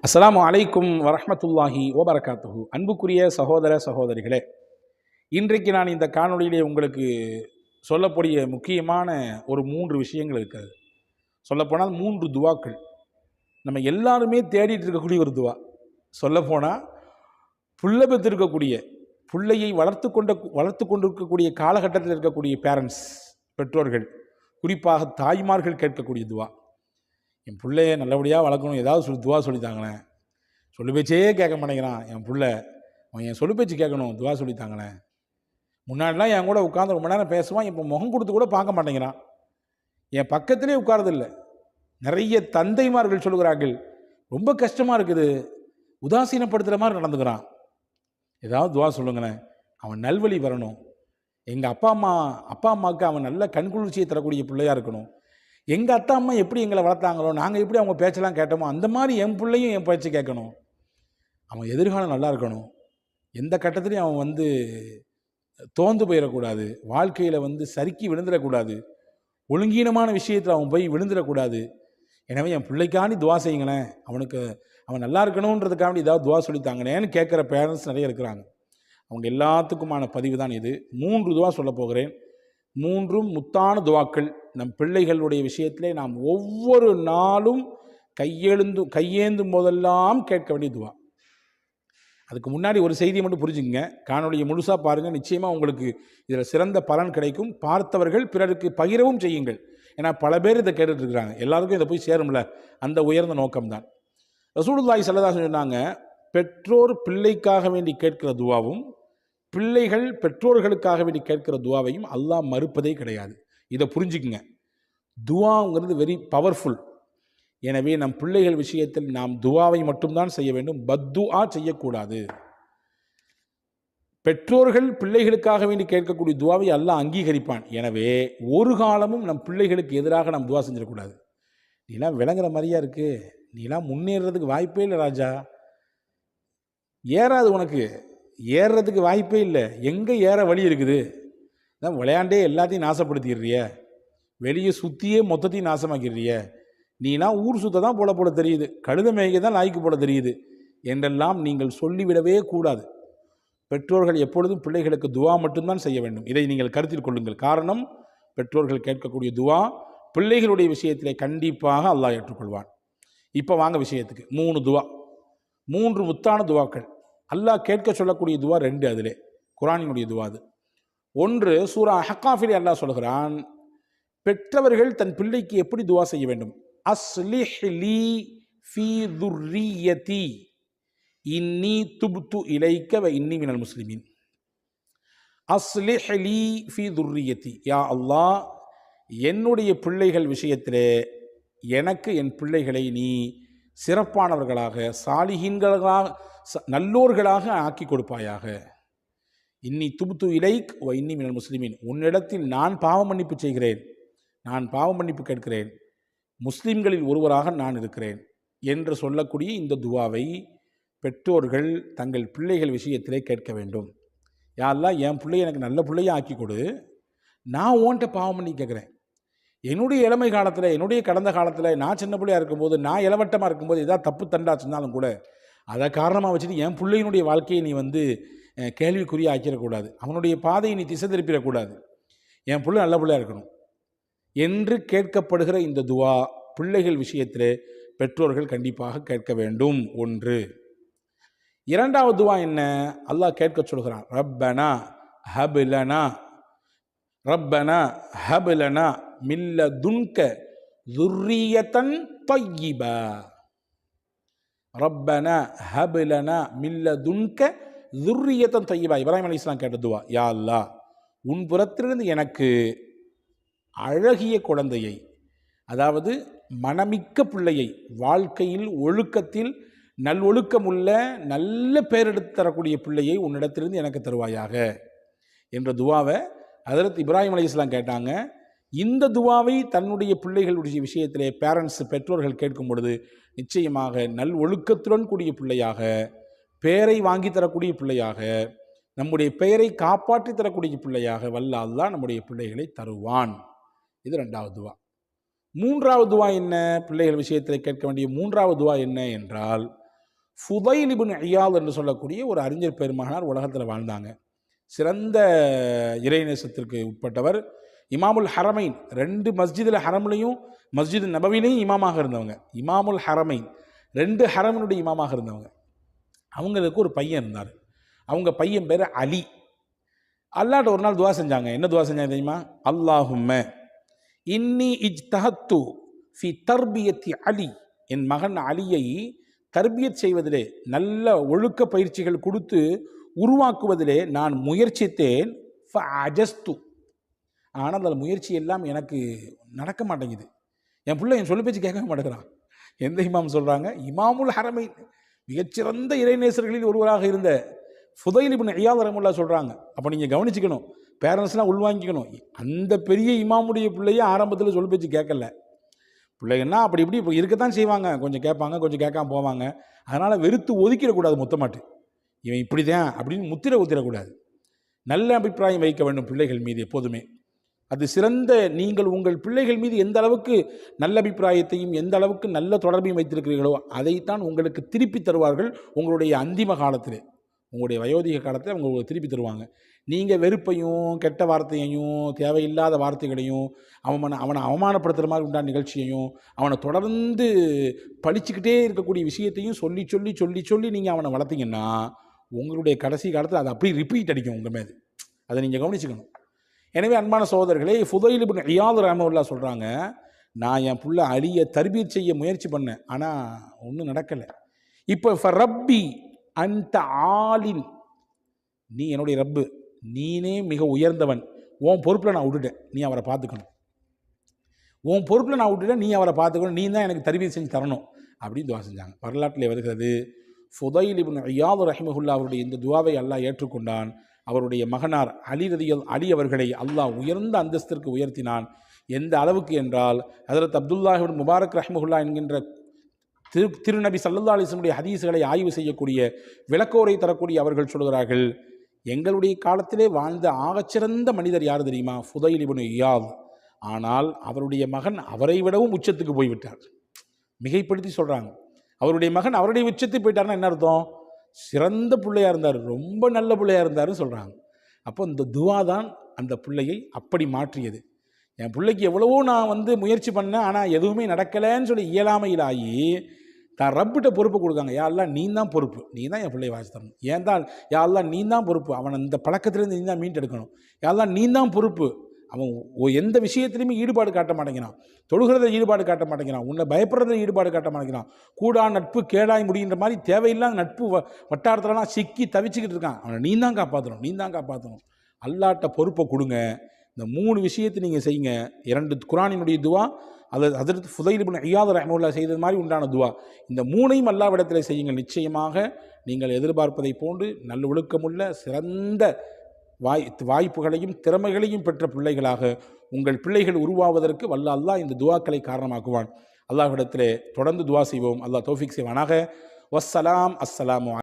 அஸ்ஸலாமு அலைக்கும் வரஹ்மத்துல்லாஹி வபரகாத்துஹு. அன்புக்குரிய சகோதர சகோதரிகளே, இன்றைக்கு நான் இந்த காணொளியிலே உங்களுக்கு சொல்லக்கூடிய முக்கியமான ஒரு 3 விஷயங்கள் இருக்கிறது. சொல்லப்போனால் 3 துவாக்கள். நம்ம எல்லாருமே தேடிட்டு இருக்கக்கூடிய ஒரு துவா. சொல்லப்போனால் புள்ள பெற்றிருக்கக்கூடிய பிள்ளையை வளர்த்து கொண்டிருக்கக்கூடிய காலகட்டத்தில் இருக்கக்கூடிய பேரண்ட்ஸ், பெற்றோர்கள், குறிப்பாக தாய்மார்கள் கேட்கக்கூடிய துவா. என் பிள்ளைய நல்லபடியாக வளர்க்கணும், ஏதாவது துவா சொல்லித்தாங்களேன். சொல்லு பேச்சே கேட்க மாட்டேங்கிறான் என் பிள்ளை, அவன் என் சொல்லு பேச்சு கேட்கணும், துவா சொல்லித்தாங்களேன். முன்னாடிலாம் என் கூட உட்காந்து ரொம்ப நேரம் பேசுவான், இப்போ முகம் கொடுத்து கூட பார்க்க மாட்டேங்கிறான், என் பக்கத்திலே உட்காரதில்லை. நிறைய தந்தைமார்கள் சொல்கிறார்கள், ரொம்ப கஷ்டமாக இருக்குது, உதாசீனப்படுத்துகிற மாதிரி நடந்துக்கிறான், ஏதாவது துவா சொல்லுங்களேன், அவன் நல்வழி வரணும், எங்கள் அப்பா அம்மாவுக்கு அவன் நல்ல கண்குளிர்ச்சியை தரக்கூடிய பிள்ளையாக இருக்கணும், எங்கள் அத்தா அம்மா எப்படி எங்களை வளர்த்தாங்களோ, நாங்கள் எப்படி அவங்க பேச்செல்லாம் கேட்டோமோ அந்த மாதிரி என் பிள்ளையும் என் பேச்சு கேட்கணும், அவன் எதிர்காலம் நல்லா இருக்கணும், எந்த கட்டத்துலையும் அவன் தோந்து போயிடக்கூடாது, வாழ்க்கையில் சறுக்கி விழுந்துடக்கூடாது, ஒழுங்கீனமான விஷயத்தில் அவன் போய் விழுந்துடக்கூடாது. எனவே என் பிள்ளைக்காண்டி துவா செய்யுங்களேன், அவன் நல்லா இருக்கணுன்றதுக்காண்டி ஏதாவது துவா சொல்லித்தாங்களேன்னு கேட்குற பேரண்ட்ஸ் நிறைய இருக்கிறாங்க. அவங்க எல்லாத்துக்குமான பதிவு தான் இது. 3 துவா சொல்ல போகிறேன். 3ம் முத்தான துவாக்கள். நம் பிள்ளைகளுடைய விஷயத்திலே நாம் ஒவ்வொரு நாளும் கையேந்தும் போதெல்லாம் கேட்க வேண்டிய துவா. அதுக்கு முன்னாடி ஒரு செய்தியை மட்டும் புரிஞ்சுங்க, காணொலியை முழுசாக பாருங்கள், நிச்சயமாக உங்களுக்கு இதில் சிறந்த பலன் கிடைக்கும். பார்த்தவர்கள் பிறருக்கு பகிரவும் செய்யுங்கள். ஏன்னா பல பேர் இதை கேட்டுட்டு இருக்கிறாங்க, எல்லாருக்கும் இதை போய் சேரும்ல, அந்த உயர்ந்த நோக்கம்தான். ரசூலுல்லாஹி ஸல்லல்லாஹு அலைஹி வஸல்லம் சொன்னாங்க, பெற்றோர் பிள்ளைக்காக வேண்டி கேட்கிற துவாவும் பிள்ளைகள் பெற்றோர்களுக்காக வேண்டி கேட்கிற துவாவையும் அல்லாஹ் மறுப்பதே கிடையாது. இதை புரிஞ்சுக்குங்க. துவாங்கிறது வெரி பவர்ஃபுல். எனவே நம் பிள்ளைகள் விஷயத்தில் நாம் துவாவை மட்டும்தான் செய்ய வேண்டும், பத்துஆ செய்யக்கூடாது. பெற்றோர்கள் பிள்ளைகளுக்காக வேண்டி கேட்கக்கூடிய துவாவை அல்லாஹ் அங்கீகரிப்பான். எனவே ஒரு காலமும் நம் பிள்ளைகளுக்கு எதிராக நாம் துவா செஞ்சிடக்கூடாது. நீலாம் விளங்குற மாதிரியா இருக்கு, நீலாம் முன்னேறதுக்கு வாய்ப்பே இல்லை ராஜா, ஏறாது, உனக்கு ஏறுறதுக்கு வாய்ப்பே இல்லை, எங்கே ஏற வழி இருக்குது, தான் விளையாண்டே எல்லாத்தையும் நாசப்படுத்திடுறிய, வெளியே சுற்றியே மொத்தத்தையும் நாசமாக்கிடுறிய, நீலாம் ஊர் சுத்த தான் போல தெரியுது, கழுத மேய்க்க தான் லாய்க்கு போல தெரியுது என்றெல்லாம் நீங்கள் சொல்லிவிடவே கூடாது. பெற்றோர்கள் எப்பொழுதும் பிள்ளைகளுக்கு துவா மட்டும்தான் செய்ய வேண்டும். இதை நீங்கள் கருத்தில் கொள்ளுங்கள். காரணம், பெற்றோர்கள் கேட்கக்கூடிய துவா பிள்ளைகளுடைய விஷயத்திலே கண்டிப்பாக அல்லாஹ் ஏற்றுக்கொள்வான். இப்போ வாங்க விஷயத்துக்கு. 3 துவா, 3 முத்தான துவாக்கள். அல்லாஹ் கேட்க சொல்லக்கூடிய துவா 2, அதிலே குர்ஆனினுடைய துவா. அது ஒன்று சூரா அஹ்காஃபிலே அல்லாஹ் சொல்கிறான், பெற்றவர்கள் தன் பிள்ளைக்கு எப்படி துவா செய்ய வேண்டும். அஸ்லிஹ் லீ ஃபீ துர்ரியதி இன்னி துப்து இலைக்க வ இன்னி மினல் முஸ்லிமீன். அஸ்லிஹ் லீ ஃபீ துர்ரியதி, யா அல்லாஹ், என்னுடைய பிள்ளைகள் விஷயத்திலே எனக்கு என் பிள்ளைகளை நீ சிறப்பானவர்களாக, சாலிஹீன்களாக, நல்லோர்களாக ஆக்கி கொடுப்பாயாக. இன்னி துப்து இலைக் வ இன்னி மினல் முஸ்லிமீன், உன்னிடத்தில் நான் பாவ மன்னிப்பு செய்கிறேன், நான் பாவ மன்னிப்பு கேட்கிறேன், முஸ்லிம்களில் ஒருவராக நான் இருக்கிறேன் என்று சொல்லக்கூடிய இந்த துவாவை பெற்றோர்கள் தங்கள் பிள்ளைகள் விஷயத்திலே கேட்க வேண்டும். யா அல்லாஹ், என் பிள்ளைய எனக்கு நல்ல பிள்ளைய ஆக்கி கொடு, நான் உன்கிட்ட பாவம் பண்ணி கேட்குறேன். என்னுடைய இளமை காலத்தில், என்னுடைய கடந்த காலத்தில், நான் சின்ன பிள்ளையாக இருக்கும்போது, நான் இளவட்டமாக இருக்கும்போது ஏதாவது தப்பு தண்டா சொன்னாலும் கூட அதை காரணமாக வச்சுட்டு என் பிள்ளையினுடைய வாழ்க்கையை நீ கேள்விக்குறிய ஆக்கிடக்கூடாது, அவனுடைய பாதையை நீ திசை திருப்பிடக்கூடாது, என் பிள்ளை நல்ல பிள்ளையாக இருக்கணும் என்று கேட்கப்படுகிற இந்த துவா பிள்ளைகள் விஷயத்திலே பெற்றோர்கள் கண்டிப்பாக கேட்க வேண்டும். 1. 2வது துவா என்ன? அல்லாஹ் கேட்க சொல்கிறான், ரப்பனா ஹப்லனா ரப்பனா ஹப்லனா மில்லதுன்க ذُرِّيَّةً طَيِّبَةً. ரப்பனா ஹப்லனா மில்லதுன்க ذُرِّيَّةً طَيِّبَةً. இப்ராஹிம் அலைஹிஸ்ஸலாம் கேட்ட துவா. யா அல்லாஹ், உன் புறத்திலிருந்து எனக்கு அழகிய குழந்தையை, அதாவது மனமிக்க பிள்ளையை, வாழ்க்கையில் ஒழுக்கத்தில் நல்லொழுக்கமுள்ள நல்ல பேரெடுத்து தரக்கூடிய பிள்ளையை உன்னிடத்திலிருந்து எனக்கு தருவாயாக என்ற துவாவை ஹஜ்ரத் இப்ராஹிம் அலைஹிஸ்ஸலாம் கேட்டாங்க. இந்த துவாவை தன்னுடைய பிள்ளைகளுடைய விஷயத்திலே பேரண்ட்ஸ், பெற்றோர்கள் கேட்கும் பொழுது நிச்சயமாக நல் ஒழுக்கத்துடன் கூடிய பிள்ளையாக, பெயரை வாங்கி தரக்கூடிய பிள்ளையாக, நம்முடைய பெயரை காப்பாற்றி தரக்கூடிய பிள்ளையாக வல்ல அல்லாஹ் நம்முடைய பிள்ளைகளை தருவான். இது 2வது துவா. 3வது துவா என்ன? பிள்ளைகள் விஷயத்தில் கேட்க வேண்டிய 3வது துவா என்ன என்றால், ஃபுதைல் இப்னு இயாத் என்று சொல்லக்கூடிய ஒரு அறிஞர் பெருமகனார் உலகத்தில் வாழ்ந்தாங்க. சிறந்த இறைநேசத்திற்கு உட்பட்டவர். இமாமுல் ஹரமைன், 2 மஸ்ஜிதில் ஹரம்லையும் மஸ்ஜித் நபவிலையும் இமாமாக இருந்தவங்க. இமாமுல் ஹரமைன், 2 ஹரமினுடைய இமாமாக இருந்தவங்க. அவங்களுக்கு ஒரு பையன் இருந்தார். அவங்க பையன் பேர் அலி. அல்லாட்ட ஒரு நாள் துவா செஞ்சாங்க. என்ன துவா செஞ்சாங்க தெரியுமா? அல்லாஹும்ம இன்னி இஜ்தஹத்து ஃபி தர்பியத்தி அலி, என் மகன் அலியை தர்பியத் செய்வதிலே, நல்ல ஒழுக்க பயிற்சிகள் கொடுத்து உருவாக்குவதிலே நான் முயற்சித்தேன். ஃபஅஜஸ்து, ஆனால் அந்த முயற்சி எல்லாம் எனக்கு நடக்க மாட்டேங்குது. என் பிள்ளை என் சொல்லு பேச்சு கேட்க மாட்டேங்கிறான். எந்த இமாம் சொல்கிறாங்க? இமாமுல் ஹரமைன், மிகச்சிறந்த இறைநேசர்களில் ஒருவராக இருந்த ஃபுதைல் இப்னு இயாத் ரஹ்மத்துல்லாஹி சொல்கிறாங்க. அப்போ நீங்கள் கவனிச்சுக்கணும், பேரண்ட்ஸ்லாம் உள்வாங்கிக்கணும். அந்த பெரிய இமாமுடைய பிள்ளையே ஆரம்பத்தில் சொல்லு பேச்சு கேட்கல. பிள்ளைகள்னா அப்படி இப்படி இப்போ இருக்கத்தான் செய்வாங்க, கொஞ்சம் கேட்பாங்க, கொஞ்சம் கேட்காம போவாங்க. அதனால் வெறுத்து ஒதுக்கிடக்கூடாது மொத்தமாட்டு. இவன் இப்படி தான் அப்படின்னு முத்திரை ஊத்திடக்கூடாது. நல்ல அபிப்பிராயம் வைக்க வேண்டும் பிள்ளைகள் மீது எப்போதுமே. அது சிறந்த, நீங்கள் உங்கள் பிள்ளைகள் மீது எந்த அளவுக்கு நல்ல அபிப்பிராயத்தையும் எந்த அளவுக்கு நல்ல தொடர்பையும் வைத்திருக்கிறீர்களோ அதைத்தான் உங்களுக்கு திருப்பி தருவார்கள் உங்களுடைய அந்திம காலத்தில். உங்களுடைய வயோதிக காலத்தில் அவங்க திருப்பி தருவாங்க. நீங்கள் வெறுப்பையும் கெட்ட வார்த்தையையும் தேவையில்லாத வார்த்தைகளையும் அவனை அவமானப்படுத்துகிற மாதிரி உண்டான நிகழ்ச்சியையும் அவனை தொடர்ந்து பழிச்சுக்கிட்டே இருக்கக்கூடிய விஷயத்தையும் சொல்லி சொல்லி சொல்லி சொல்லி நீங்கள் அவனை வளர்த்தீங்கன்னா உங்களுடைய கடைசி காலத்தில் அது அப்படியே ரிப்பீட் அடிக்கும் உங்கள் மேது. அதை நீங்கள் கவனிச்சுக்கணும். எனவே அன்பான சகோதரர்களே, ஃபுதைல் இப்னு இயாத் ரஹ்மத்துல்லாஹி சொல்கிறாங்க, நான் என் புள்ள அலியை தர்பியத் செய்ய முயற்சி பண்ணேன், ஆனால் ஒன்றும் நடக்கலை. இப்போ ரப்பி அந்த ஆலின், நீ என்னுடைய ரப்பு, நீனே மிக உயர்ந்தவன், உன் பொறுப்பில் நான் விட்டுட்டேன், நீ அவரை பார்த்துக்கணும். உன் பொறுப்பில் நான் விட்டுட்டேன், நீ அவரை பார்த்துக்கணும், நீ தான் எனக்கு தர்பியத் செஞ்சு தரணும் அப்படின்னு துவா செஞ்சாங்க. வரலாற்றில் வருகிறது, ஃபுதைல் இப்னு இயாத் ரஹ்மத்துல்லாஹி அவருடைய இந்த துவாவை அல்லாஹ் ஏற்றுக்கொண்டான். அவருடைய மகனார் அலி அவர்களை அல்லாஹ் உயர்ந்த அந்தஸ்திற்கு உயர்த்தினான். எந்த அளவுக்கு என்றால், ஹஜ்ரத் அப்துல்லாஹ் இப்னு முபாரக் ரஹ்மத்துல்லாஹி என்கின்ற திருநபி ஸல்லல்லாஹு அலைஹி வஸல்லம் ஹதீஸ்களை ஆய்வு செய்யக்கூடிய, விளக்கோரை தரக்கூடிய அவர்கள் சொல்கிறார்கள், எங்களுடைய காலத்திலே வாழ்ந்த ஆகச்சிறந்த மனிதர் யார் தெரியுமா? ஃபுதைல் இப்னு இயாத். ஆனால் அவருடைய மகன் அவரை விடவும் உச்சத்துக்கு போய்விட்டார். மிகைப்படுத்தி சொல்கிறாங்க. அவருடைய மகன் அவருடைய உச்சத்துக்கு போயிட்டார்னா என்ன அர்த்தம்? சிறந்த பிள்ளையாக இருந்தார், ரொம்ப நல்ல பிள்ளையாக இருந்தார்னு சொல்கிறாங்க. அப்போ இந்த துவா தான் அந்த பிள்ளையை அப்படி மாற்றியது. என் பிள்ளைக்கு எவ்வளவோ நான் முயற்சி பண்ணேன், ஆனால் எதுவுமே நடக்கலைன்னு சொல்லி இயலாமையில் ஆகி தான் ரப்பிட்ட பொறுப்பு கொடுக்காங்க. யா அல்லாஹ் நீ தான் பொறுப்பு, நீ தான் என் பிள்ளையை வாசி தரணும். ஏன் தான் யா அல்லாஹ் நீ தான் பொறுப்பு, அவனை இந்த பழக்கத்திலேருந்து நீ தான் மீட்டெடுக்கணும். யா அல்லாஹ் நீ தான் பொறுப்பு. அவன் எந்த விஷயத்துலையுமே ஈடுபாடு காட்ட மாட்டேங்கிறான், தொழுகிறத ஈடுபாடு காட்ட மாட்டேங்கிறான், உன்னை பயப்படுறத ஈடுபாடு காட்ட மாட்டேங்கிறான், கூடா நட்பு கேடாய் முடிகின்ற மாதிரி தேவையில்லாத நட்பு வட்டாரத்துலலாம் சிக்கி தவிச்சுக்கிட்டு இருக்கான். அவனை நீ தான் காப்பாற்றணும், நீ தான் காப்பாற்றணும். அல்லாட்ட பொறுப்பை கொடுங்க. இந்த 3 விஷயத்தை நீங்கள் செய்யுங்க. 2 குர்ஆனினுடைய துவா, அல்லது ஹஜ்ரத் ஃபுதைல் இப்னு இயாத் ரஹ்மத்துல்லாஹி செய்தது மாதிரி உண்டான துவா. இந்த 3ஐயும் அல்லாஹ்விடத்தில் செய்யுங்கள். நிச்சயமாக நீங்கள் எதிர்பார்ப்பதை போன்று நல்ல ஒழுக்கமுள்ள சிறந்த வாய்ப்புகளையும் திறமைகளையும் பெற்ற பிள்ளைகளாக உங்கள் பிள்ளைகள் உருவாவதற்கு வல்ல அல்லாஹ் இந்த துவாக்களை காரணமாக்குவான். அல்லாஹ்விடத்திலே தொடர்ந்து துவா செய்வோம். அல்லாஹ் தௌஃபீக் செய்வானாக. வஸ்ஸலாம். அஸ்ஸலாமு